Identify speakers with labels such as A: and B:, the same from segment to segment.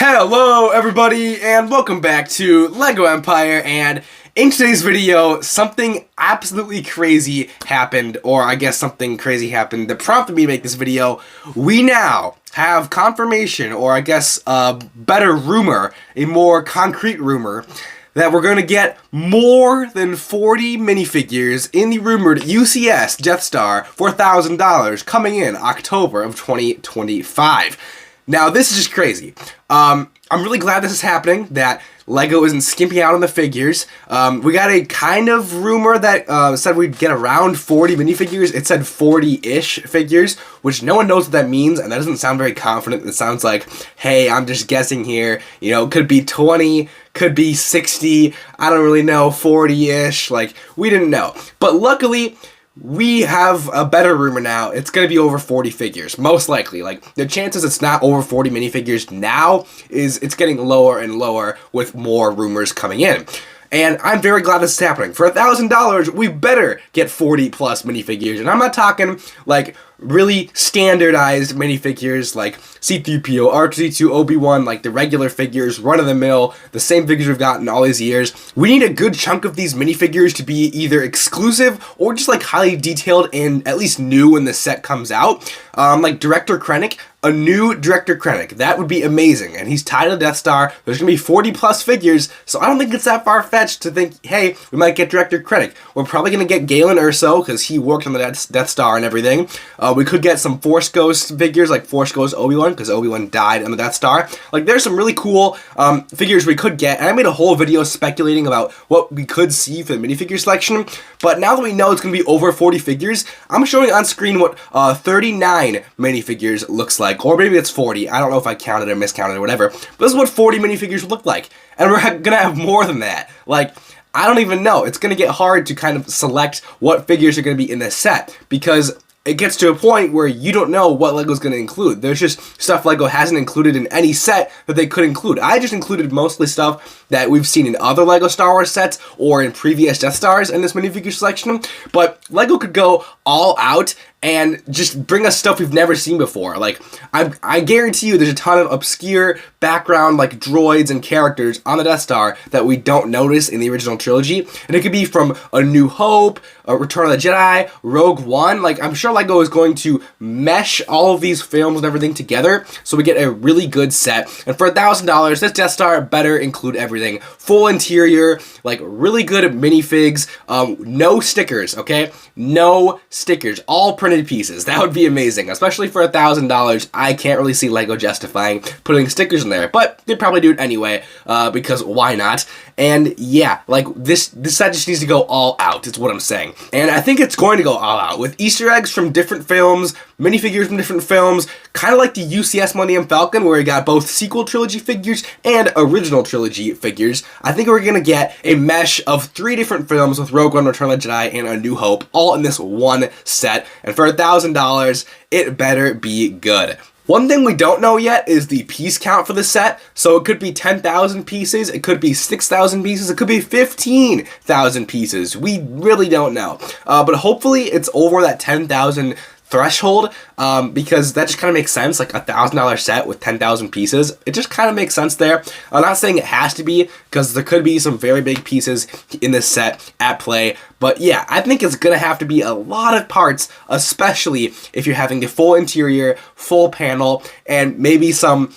A: Hello everybody and welcome back to LEGO Empire, and in today's video something absolutely crazy happened, or I guess something crazy happened that prompted me to make this video. We now have confirmation, or I guess a better rumor, a more concrete rumor, that we're going to get more than 40 minifigures in the rumored UCS Death Star for $1,000 coming in October of 2025. Now, this is just crazy. I'm really glad this is happening, that LEGO isn't skimping out on the figures. We got a kind of rumor that said we'd get around 40 minifigures. It said 40-ish figures, which no one knows what that means, and that doesn't sound very confident. It sounds like, hey, I'm just guessing here. You know, could be 20, could be 60, I don't really know, 40-ish. Like, we didn't know. But luckily, we have a better rumor now. It's going to be over 40 figures, most likely. Like, the chances it's not over 40 minifigures now is it's getting lower and lower with more rumors coming in. And I'm very glad this is happening. For $1,000, we better get 40 plus minifigures. And I'm not talking like really standardized minifigures like C-3PO, R2-D2, Obi-Wan, like the regular figures, run-of-the-mill, the same figures we've gotten all these years. We need a good chunk of these minifigures to be either exclusive or just like highly detailed and at least new when the set comes out. Like Director Krennic, a new Director Krennic. That would be amazing. And he's tied to Death Star. There's going to be 40 plus figures, so I don't think it's that far-fetched to think, hey, we might get Director Krennic. We're probably going to get Galen Erso, because he worked on the Death Star and everything. We could get some Force Ghost figures, like Force Ghost Obi-Wan, because Obi-Wan died on the Death Star. Like, there's some really cool figures we could get, and I made a whole video speculating about what we could see for the minifigure selection. But now that we know it's going to be over 40 figures, I'm showing on screen what 39 minifigures looks like. Or maybe it's 40. I don't know if I counted or miscounted or whatever. But this is what 40 minifigures would look like. And we're going to have more than that. Like, I don't even know. It's going to get hard to kind of select what figures are going to be in this set, because it gets to a point where you don't know what LEGO's going to include. There's just stuff LEGO hasn't included in any set that they could include. I just included mostly stuff that we've seen in other LEGO Star Wars sets or in previous Death Stars in this minifigure selection. But LEGO could go all out and just bring us stuff we've never seen before. Like, I guarantee you there's a ton of obscure background, like, droids and characters on the Death Star that we don't notice in the original trilogy. And it could be from A New Hope, Return of the Jedi, Rogue One. Like, I'm sure LEGO is going to mesh all of these films and everything together so we get a really good set. And for $1,000, this Death Star better include everything. Full interior, like, really good minifigs, no stickers, okay? No stickers, all printed pieces. That would be amazing, especially for $1,000. I can't really see LEGO justifying putting stickers in there, but they'd probably do it anyway, because why not? And yeah, like, this set just needs to go all out, is what I'm saying. And I think it's going to go all out, with Easter eggs from different films, minifigures from different films, kind of like the UCS Millennium Falcon, where we got both sequel trilogy figures and original trilogy figures. I think we're going to get a mesh of 3 different films with Rogue One, Return of the Jedi, and A New Hope, all in this one set. And for $1,000, it better be good. One thing we don't know yet is the piece count for the set. So it could be 10,000 pieces, it could be 6,000 pieces, it could be 15,000 pieces. We really don't know. But hopefully it's over that 10,000 threshold, because that just kind of makes sense. Like, $1,000 set with 10,000 pieces, it just kind of makes sense there. I'm not saying it has to be, because there could be some very big pieces in this set at play, but yeah, I think it's gonna have to be a lot of parts, especially if you're having the full interior, full panel, and maybe some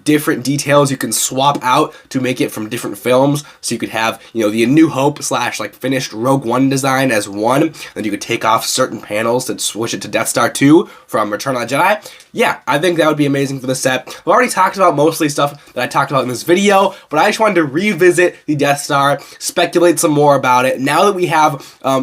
A: different details you can swap out to make it from different films. So you could have, you know, the A New Hope / like finished Rogue One design as one, then you could take off certain panels to switch it to Death Star 2 from Return of the Jedi. Yeah, I think that would be amazing for the set. I've already talked about mostly stuff that I talked about in this video, but I just wanted to revisit the Death Star, speculate some more about it, now that we have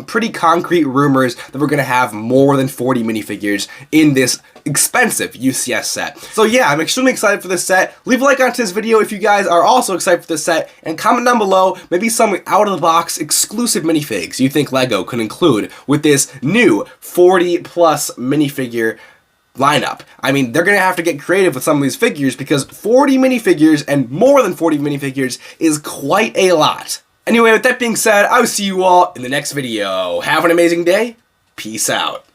A: pretty concrete rumors that we're going to have more than 40 minifigures in this expensive UCS set. So yeah, I'm extremely excited for this set. Leave a like onto this video if you guys are also excited for this set, and comment down below maybe some out-of-the-box exclusive minifigs you think LEGO could include with this new 40 plus minifigure lineup. I mean, they're going to have to get creative with some of these figures, because 40 minifigures and more than 40 minifigures is quite a lot. Anyway, with that being said, I will see you all in the next video. Have an amazing day. Peace out.